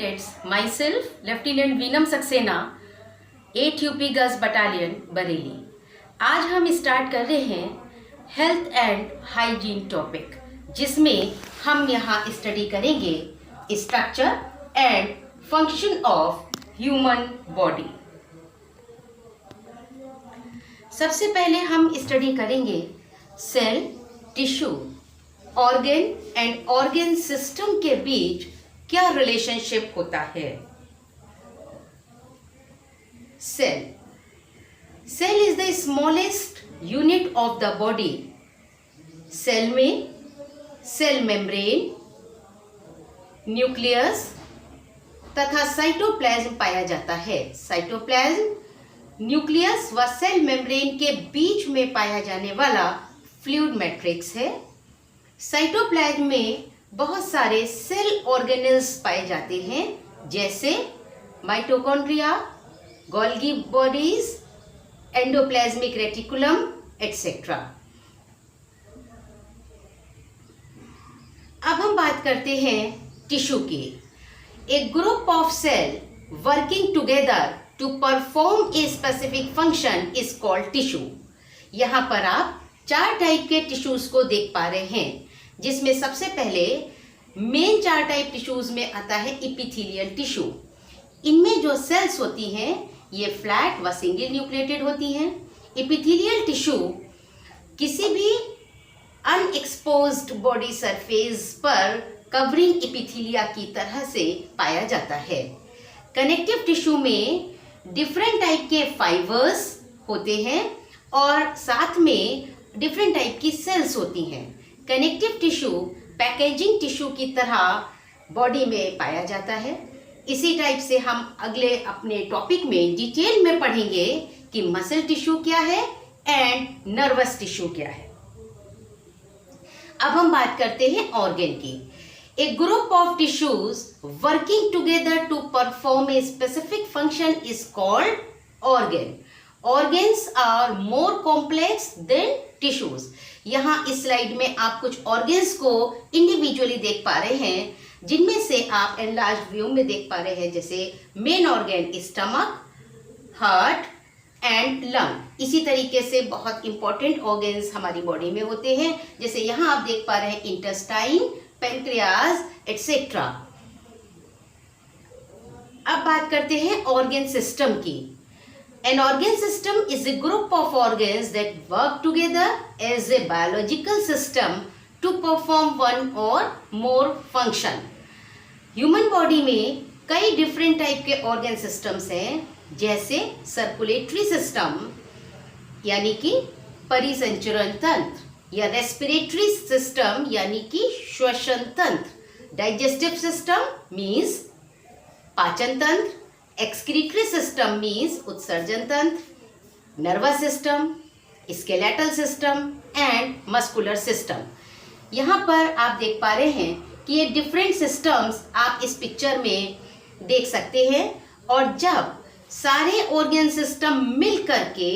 cadets, myself, Lieutenant Veenam Saxena, 8 UP Girls Battalion, Bareilly. आज हम start कर रहे हैं हेल्थ एंड हाइजीन टॉपिक, जिसमें हम यहाँ स्टडी करेंगे structure and function of human body. सबसे पहले हम स्टडी करेंगे cell, tissue, organ and organ system के बीच क्या रिलेशनशिप होता है। Cell is the smallest unit of the body. Cell में सेल मेम्ब्रेन, न्यूक्लियस तथा साइटोप्लाज्म पाया जाता है। साइटोप्लाज्म न्यूक्लियस व सेल मेम्ब्रेन के बीच में पाया जाने वाला फ्लूइड मैट्रिक्स है। साइटोप्लाज्म में बहुत सारे सेल ऑर्गेनेल्स पाए जाते हैं, जैसे mitochondria, Golgi bodies, endoplasmic reticulum etcetera. अब हम बात करते हैं टिश्यू की। A group of cell working together to perform a specific function is called tissue. यहाँ पर आप 4 टाइप के टिश्यूज को देख पा रहे हैं, जिसमें सबसे पहले मेन 4 टाइप टिश्यूज में आता है इपिथेलियल टिश्यू। इनमें जो सेल्स होती हैं ये फ्लैट व सिंगल न्यूक्लिएटेड होती हैं। इपिथेलियल टिश्यू किसी भी अनएक्सपोज्ड बॉडी सरफेस पर कवरिंग इपिथेलिया की तरह से पाया जाता है। कनेक्टिव टिश्यू में डिफरेंट टाइप के फाइबर्स होते हैं और साथ में डिफरेंट टाइप की सेल्स होती हैं। कनेक्टिव टिश्यू पैकेजिंग टिश्यू की तरह बॉडी में पाया जाता है। इसी टाइप से हम अगले अपने टॉपिक में डिटेल में पढ़ेंगे कि मसल टिश्यू क्या है एंड नर्वस टिश्यू क्या है। अब हम बात करते हैं ऑर्गन की। A group of tissues working together to perform a specific function is called organ. Organs are more complex than tissues. यहाँ इस स्लाइड में आप कुछ ऑर्गन्स को इंडिविजुअली देख पा रहे हैं, जिनमें से आप एनलार्ज व्यू में देख पा रहे हैं, जैसे main organ stomach, heart and lung. इसी तरीके से बहुत इंपॉर्टेंट ऑर्गन्स हमारी बॉडी में होते हैं, जैसे यहाँ आप देख पा रहे हैं इंटेस्टाइन, पेनक्रियाज एटसेट्रा। अब बात करते हैं ऑर्गन सिस्टम की। An organ system is a group of organs that work together as a biological system to perform one or more function. Human body में कई different type के organ systems हैं, जैसे circulatory system यानी कि परिसंचरण तंत्र, या respiratory system यानी कि श्वसन तंत्र, digestive system means पाचन तंत्र, एक्सक्रीटरी सिस्टम मीन्स उत्सर्जन तंत्र, nervous system, skeletal system and muscular system. यहाँ पर आप देख पा रहे हैं कि ये डिफरेंट सिस्टम्स आप इस पिक्चर में देख सकते हैं, और जब सारे ऑर्गन सिस्टम मिल करके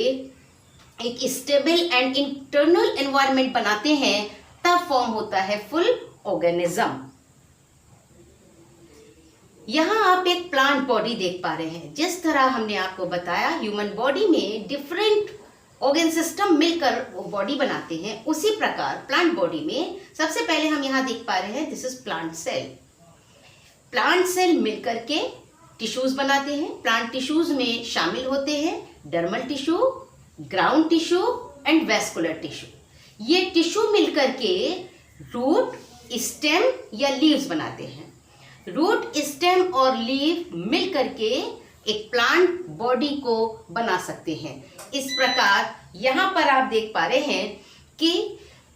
एक स्टेबल एंड इंटरनल एनवायरनमेंट बनाते हैं, तब फॉर्म होता है फुल ऑर्गेनिज्म। यहाँ आप एक प्लांट बॉडी देख पा रहे हैं। जिस तरह हमने आपको बताया ह्यूमन बॉडी में डिफरेंट ऑर्गन सिस्टम मिलकर वो बॉडी बनाते हैं, उसी प्रकार प्लांट बॉडी में सबसे पहले हम यहाँ देख पा रहे हैं this is plant cell. Plant cell मिलकर के टिश्यूज बनाते हैं। प्लांट टिश्यूज में शामिल होते हैं dermal tissue, ground tissue and vascular tissue. ये टिश्यू मिलकर के रूट, स्टेम या लीव्स बनाते हैं। रूट, स्टेम और लीफ मिल करके एक प्लांट बॉडी को बना सकते हैं। इस प्रकार यहाँ पर आप देख पा रहे हैं कि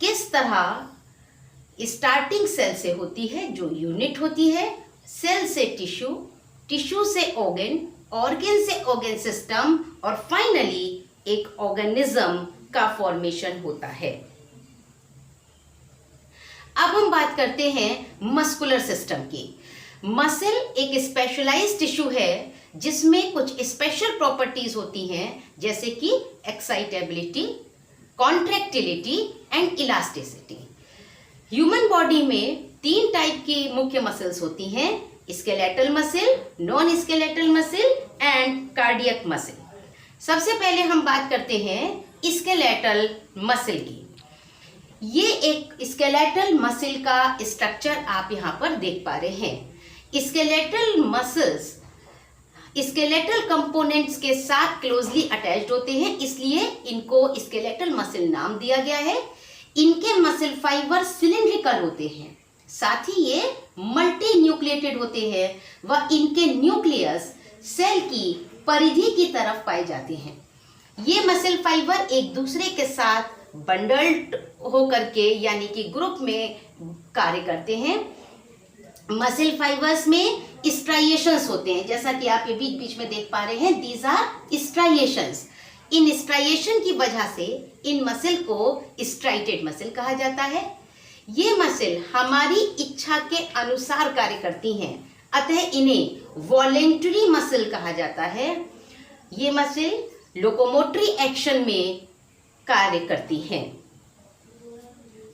किस तरह स्टार्टिंग सेल से होती है जो यूनिट होती है, सेल से टिश्यू, टिश्यू से ऑर्गन, ऑर्गन से ऑर्गन सिस्टम और फाइनली एक ऑर्गेनिज्म का फॉर्मेशन होता है। अब हम बात करते हैं मस्कुलर सिस्टम की। मसल एक स्पेशलाइज्ड टिश्यू है जिसमें कुछ स्पेशल प्रॉपर्टीज होती हैं, जैसे कि excitability, contractility and elasticity. Human body में 3 टाइप की मुख्य मसल्स होती हैं, skeletal muscle, non skeletal muscle and cardiac muscle. सबसे पहले हम बात करते हैं स्केलेटल मसल की। ये एक स्केलेटल मसल का स्ट्रक्चर आप यहाँ पर देख पा रहे हैं। स्केलेटल मसल्स स्केलेटल कंपोनेंट्स के साथ क्लोजली अटैच्ड होते हैं, इसलिए इनको स्केलेटल मसल नाम दिया गया है। इनके मसल फाइबर सिलिंड्रिकल होते हैं, साथ ही ये मल्टी न्यूक्लिएटेड होते हैं व इनके न्यूक्लियस सेल की परिधि की तरफ पाए जाते हैं। ये मसल फाइबर एक दूसरे के साथ बंडल्ड होकर के यानी कि ग्रुप में कार्य करते हैं। मसल फाइबर्स में स्ट्राइएशंस होते हैं, जैसा कि आप ये बीच बीच में देख पा रहे हैं, दीज आर स्ट्राइएशंस। इन स्ट्राइएशन की वजह से इन मसल को स्ट्राइटेड मसल कहा जाता है। ये मसल हमारी इच्छा के अनुसार कार्य करती हैं, अतः इन्हें वॉलेंटरी मसल कहा जाता है। ये मसल लोकोमोटरी एक्शन में कार्य करती हैं।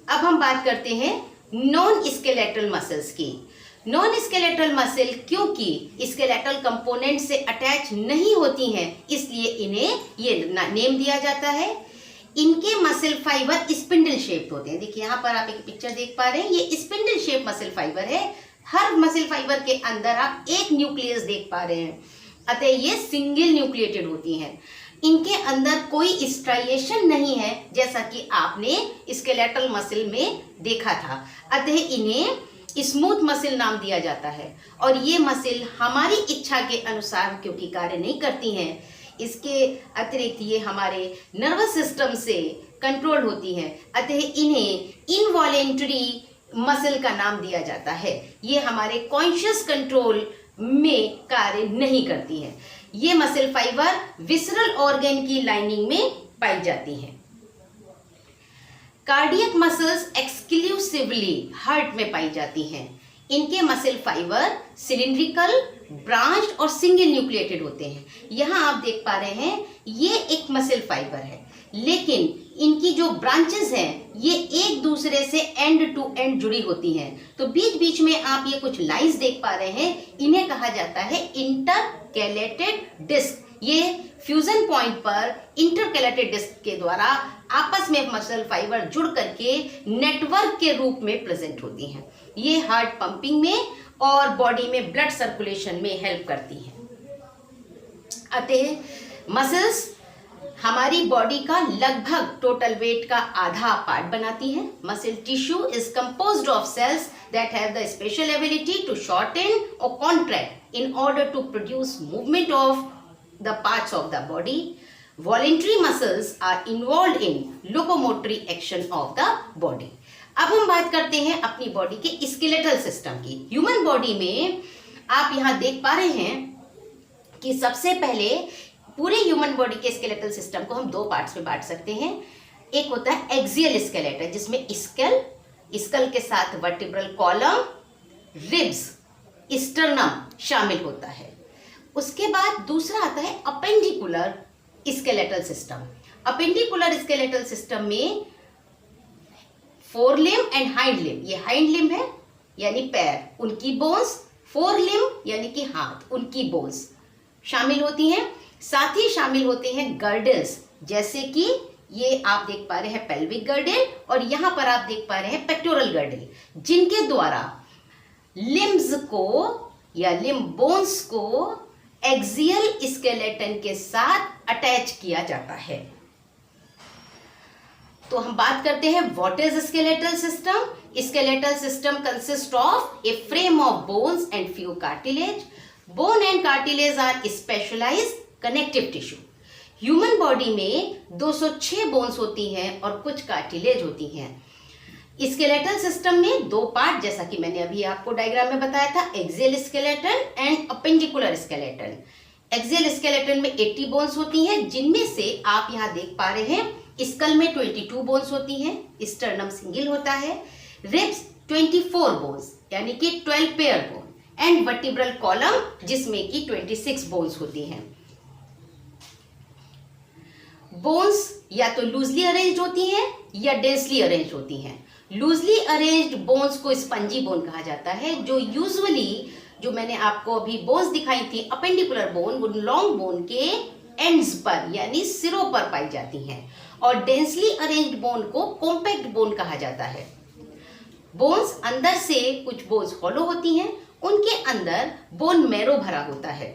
अब हम बात करते हैं नॉन स्केलेटल मसल्स की। नॉन स्केलेटल मसल क्योंकि स्केलेटल कंपोनेंट से अटैच नहीं होती हैं, इसलिए इन्हें ये नेम दिया जाता है। इनके मसल फाइबर स्पिंडल शेप्ड होते हैं। देखिए यहाँ पर आप एक पिक्चर देख पा रहे हैं, ये स्पिंडल शेप मसल फाइबर है। हर मसल फाइबर के अंदर आप एक न्यूक्लियस देख पा रहे हैं, अतः ये सिंगल न्यूक्लिएटेड होती हैं। इनके अंदर कोई स्ट्राइएशन नहीं है, जैसा कि आपने स्केलेटल मसल में देखा था, अतः इन्हें स्मूथ मसल नाम दिया जाता है। और ये मसल हमारी इच्छा के अनुसार क्योंकि कार्य नहीं करती हैं, इसके अतिरिक्त ये हमारे नर्वस सिस्टम से कंट्रोल होती हैं, अतः इन्हें इनवॉलेंटरी मसल का नाम दिया जाता है। ये हमारे कॉन्शियस कंट्रोल में कार्य नहीं करती हैं। ये मसल फाइबर विसरल ऑर्गन की लाइनिंग में पाई जाती हैं। कार्डियक मसल्स एक्सक्लूसिवली हार्ट में पाई जाती हैं। इनके मसल फाइबर सिलिंड्रिकल, ब्रांच्ड और सिंगल न्यूक्लिएटेड होते हैं। यहाँ आप देख पा रहे हैं ये एक मसल फाइबर है, लेकिन इनकी जो ब्रांचेस हैं ये एक दूसरे से एंड टू एंड जुड़ी होती हैं। तो बीच बीच में आप ये कुछ लाइंस देख पा रहे हैं, इन्हें कहा जाता है इंटरकैलेटेड डिस्क। ये फ्यूजन पॉइंट पर इंटरकैलेटेड डिस्क के द्वारा आपस में मसल फाइबर जुड़ करके नेटवर्क के रूप में प्रेजेंट होती हैं। ये हार्ट पंपिंग में और बॉडी में ब्लड सर्कुलेशन में हेल्प करती हैं। अतः मसल्स हमारी बॉडी का लगभग टोटल वेट का आधा पार्ट बनाती हैं। Muscle tissue is composed of cells that have the special ability to shorten or contract in order to produce movement of the parts of the body. Voluntary muscles are involved in locomotory action of the body. अब हम बात करते हैं अपनी body के skeletal system की। Human body में आप यहाँ देख पा रहे हैं कि सबसे पहले पूरे ह्यूमन बॉडी के स्केलेटल सिस्टम को हम दो पार्ट्स में बांट सकते हैं। एक होता है एक्सियल स्केलेटल, जिसमें स्कल के साथ वर्टिब्रल कॉलम, रिब्स, स्टर्नम शामिल होता है। उसके बाद दूसरा आता है appendicular skeletal system. Appendicular skeletal system में fore limb and hind limb, ये हाइंड लिम्ब है यानी पैर, उनकी बोन्स, फोर लिम्ब यानी कि हाथ, उनकी बोन्स शामिल होती हैं। साथ ही शामिल होते हैं गर्डल्स, जैसे कि ये आप देख पा रहे हैं पेल्विक गर्डल और यहाँ पर आप देख पा रहे हैं पेक्टोरल गर्डल, जिनके द्वारा लिम्ब्स को या लिम्ब बोन्स को एक्सियल स्केलेटन के साथ अटैच किया जाता है। तो हम बात करते हैं what is skeletal system. Skeletal system consist of a frame of bones and few cartilage. Bone and cartilage are specialised connective tissue. Human body में 206 बोन्स होती हैं और कुछ कार्टिलेज होती हैं। स्केलेटल सिस्टम में दो पार्ट, जैसा कि मैंने अभी आपको डायग्राम में बताया था, axial skeleton and appendicular skeleton. Axial skeleton में 80 बोन्स होती हैं, जिनमें से आप यहाँ देख पा रहे हैं स्कल में 22 बोन्स होती हैं, स्टर्नम सिंगल होता है, रिब्स 24 बोन्स यानी कि 12 pair bone, and vertebral column जिसमें कि 26 बोन्स होती हैं। बोन्स या तो लूजली अरेंज्ड होती हैं या डेंसली अरेंज्ड होती हैं। लूजली अरेंज्ड बोन्स को स्पंजी बोन कहा जाता है, जो यूजुअली जो मैंने आपको अभी बोन्स दिखाई थी, अपेंडिकुलर बोन, वो लॉन्ग बोन के एंड्स पर यानी सिरों पर पाई जाती हैं। और डेंसली अरेंज्ड बोन को कॉम्पैक्ट बोन कहा जाता है। बोन्स अंदर से, कुछ बोन्स हॉलो होती हैं, उनके अंदर बोन मैरो भरा होता है।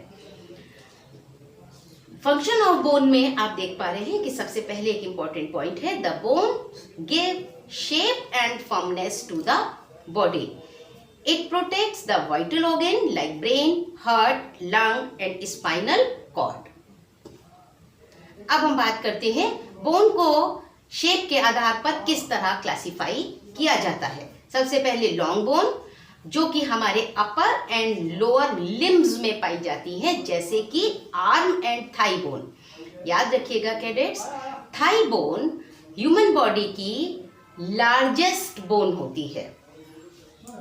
फंक्शन ऑफ बोन में आप देख पा रहे हैं कि सबसे पहले एक इंपॉर्टेंट पॉइंट है, the bone give shape and firmness to the body. It protects the vital organ like brain, heart, lung and spinal cord. अब हम बात करते हैं बोन को शेप के आधार पर किस तरह क्लासिफाई किया जाता है। सबसे पहले लॉन्ग बोन, जो कि हमारे अपर एंड लोअर लिम्स में पाई जाती है, जैसे कि आर्म एंड थाई बोन। याद रखिएगा cadets, thigh bone human body की लार्जेस्ट बोन होती है।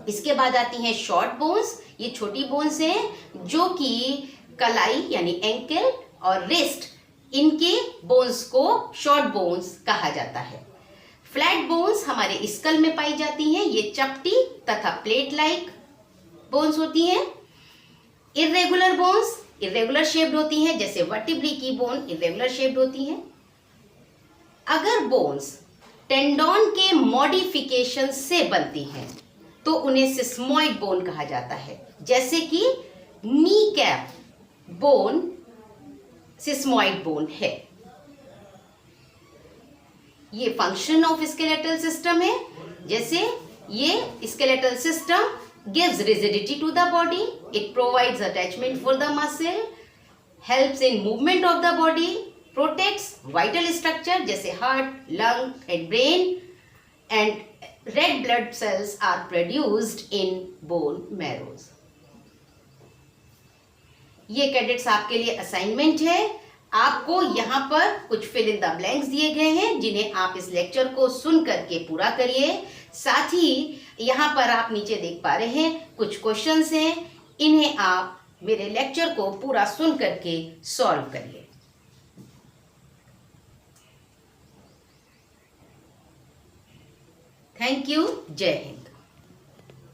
इसके बाद आती हैं शॉर्ट बोन्स। ये छोटी बोन्स हैं जो कि कलाई यानी एंकल और रिस्ट, इनके बोन्स को शॉर्ट बोन्स कहा जाता है। फ्लैट बोन्स हमारे स्कल में पाई जाती हैं। ये चपटी तथा प्लेट लाइक बोन्स होती हैं। इर्रेगुलर बोन्स इर्रेगुलर शेप्ड होती हैं, जैसे वर्टिब्री की बोन इर्रेगुलर शेप्ड होती हैं। अगर बोन्स टेंडोन के मॉडिफिकेशन से बनती हैं तो उन्हें सिस्मॉइड बोन कहा जाता है, जैसे कि knee cap bone sesamoid bone है। ये फंक्शन ऑफ स्केलेटल सिस्टम है। जैसे ये skeletal system gives rigidity to the body, it provides attachment for the muscle, helps in movement of the body, protects vital structure जैसे heart, lung and brain, and red blood cells are produced in bone marrows. ये cadets आपके लिए assignment है। आपको यहाँ पर कुछ fill in the blanks दिए गए हैं, जिन्हें आप इस लेक्चर को सुन करके पूरा करिए। साथ ही यहाँ पर आप नीचे देख पा रहे हैं कुछ क्वेश्चंस हैं, इन्हें आप मेरे लेक्चर को पूरा सुन करके सॉल्व करिए। Thank you. जय हिंद।